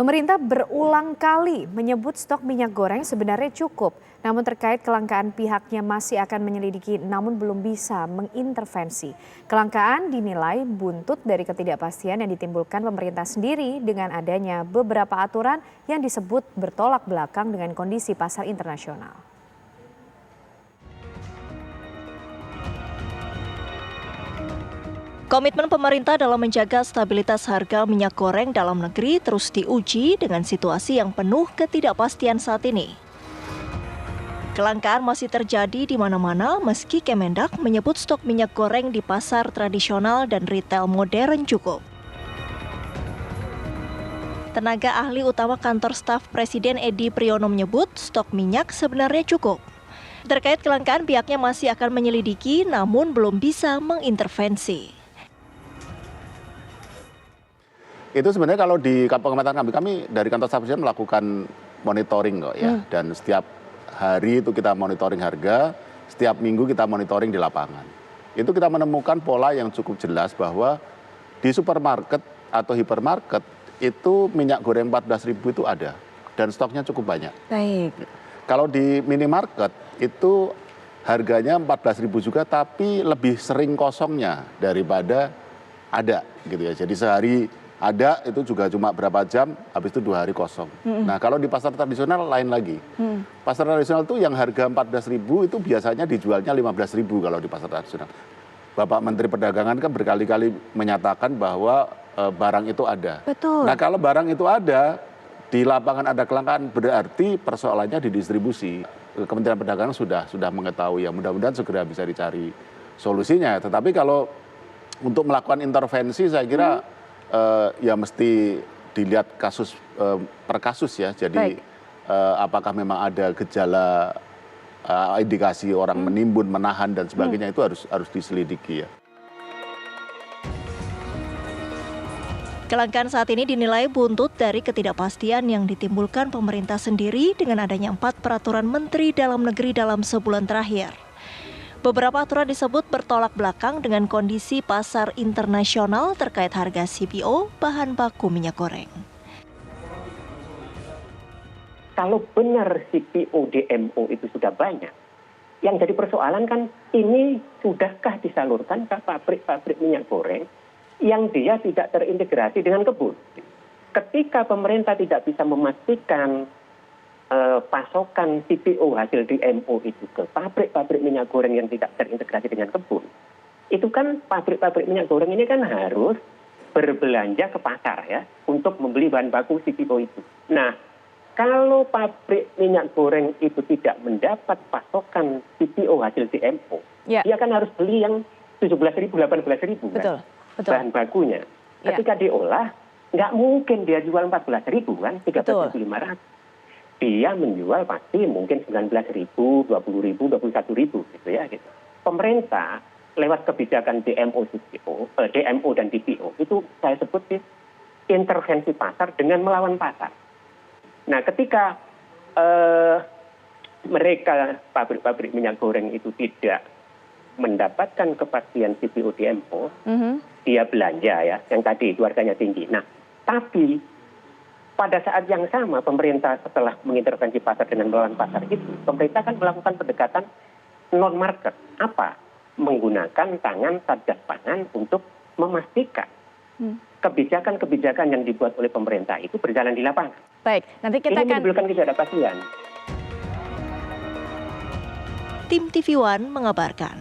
Pemerintah berulang kali menyebut stok minyak goreng sebenarnya cukup. Namun terkait kelangkaan pihaknya masih akan menyelidiki namun belum bisa mengintervensi. Kelangkaan dinilai buntut dari ketidakpastian yang ditimbulkan pemerintah sendiri dengan adanya beberapa aturan yang disebut bertolak belakang dengan kondisi pasar internasional. Komitmen pemerintah dalam menjaga stabilitas harga minyak goreng dalam negeri terus diuji dengan situasi yang penuh ketidakpastian saat ini. Kelangkaan masih terjadi di mana-mana meski Kemendak menyebut stok minyak goreng di pasar tradisional dan retail modern cukup. Tenaga ahli utama kantor staf Presiden Edi Priyono menyebut stok minyak sebenarnya cukup. Terkait kelangkaan pihaknya masih akan menyelidiki namun belum bisa mengintervensi. Itu sebenarnya kalau di pengamatan kami dari kantor staf presiden melakukan monitoring kok ya. Dan setiap hari itu kita monitoring harga, setiap minggu kita monitoring di lapangan. Itu kita menemukan pola yang cukup jelas bahwa di supermarket atau hipermarket itu minyak goreng 14.000 itu ada dan stoknya cukup banyak. Baik. Kalau di minimarket itu harganya 14.000 juga tapi lebih sering kosongnya daripada ada gitu ya. Jadi sehari ada itu juga cuma berapa jam, habis itu 2 hari kosong. Nah kalau di pasar tradisional lain lagi. Pasar tradisional itu yang harga 14.000 itu biasanya dijualnya 15.000 kalau di pasar tradisional. Bapak Menteri Perdagangan kan berkali-kali menyatakan bahwa barang itu ada. Betul. Nah kalau barang itu ada, di lapangan ada kelangkaan berarti persoalannya di distribusi. Kementerian Perdagangan sudah mengetahui ya, mudah-mudahan segera bisa dicari solusinya. Tetapi kalau untuk melakukan intervensi saya kira ya mesti dilihat kasus per kasus ya. Jadi apakah memang ada gejala indikasi orang menimbun, menahan dan sebagainya itu harus diselidiki ya. Kelangkaan saat ini dinilai buntut dari ketidakpastian yang ditimbulkan pemerintah sendiri dengan adanya 4 peraturan menteri dalam negeri dalam sebulan terakhir. Beberapa aturan disebut bertolak belakang dengan kondisi pasar internasional terkait harga CPO bahan baku minyak goreng. Kalau benar CPO DMO itu sudah banyak, yang jadi persoalan kan ini sudahkah disalurkan ke pabrik-pabrik minyak goreng yang dia tidak terintegrasi dengan kebun. Ketika pemerintah tidak bisa memastikan pasokan CPO hasil DMO itu ke pabrik-pabrik minyak goreng yang tidak terintegrasi dengan kebun, itu kan pabrik-pabrik minyak goreng ini kan harus berbelanja ke pasar ya untuk membeli bahan baku CPO itu. Nah, kalau pabrik minyak goreng itu tidak mendapat pasokan CPO hasil DMO, dia kan harus beli yang 17.000, 18.000 kan bahan bakunya. Ketika diolah, nggak mungkin dia jual 14.000 kan, 13.500. Dia menjual pasti mungkin 19.000, 20.000, 21.000 gitu ya. Gitu. Pemerintah lewat kebijakan DMO dan DPO itu saya sebut intervensi pasar dengan melawan pasar. Nah ketika mereka pabrik-pabrik minyak goreng itu tidak mendapatkan kepastian CPO DMO, dia belanja ya, yang tadi itu harganya tinggi. Nah tapi pada saat yang sama pemerintah setelah mengintervensi pasar dengan melawan pasar itu, pemerintah kan melakukan pendekatan non-market. Apa? Menggunakan tangan Satgas Pangan untuk memastikan kebijakan-kebijakan yang dibuat oleh pemerintah itu berjalan di lapangan. Baik, nanti kita akan menimbulkan ketidakpastian. Tim TV One mengabarkan.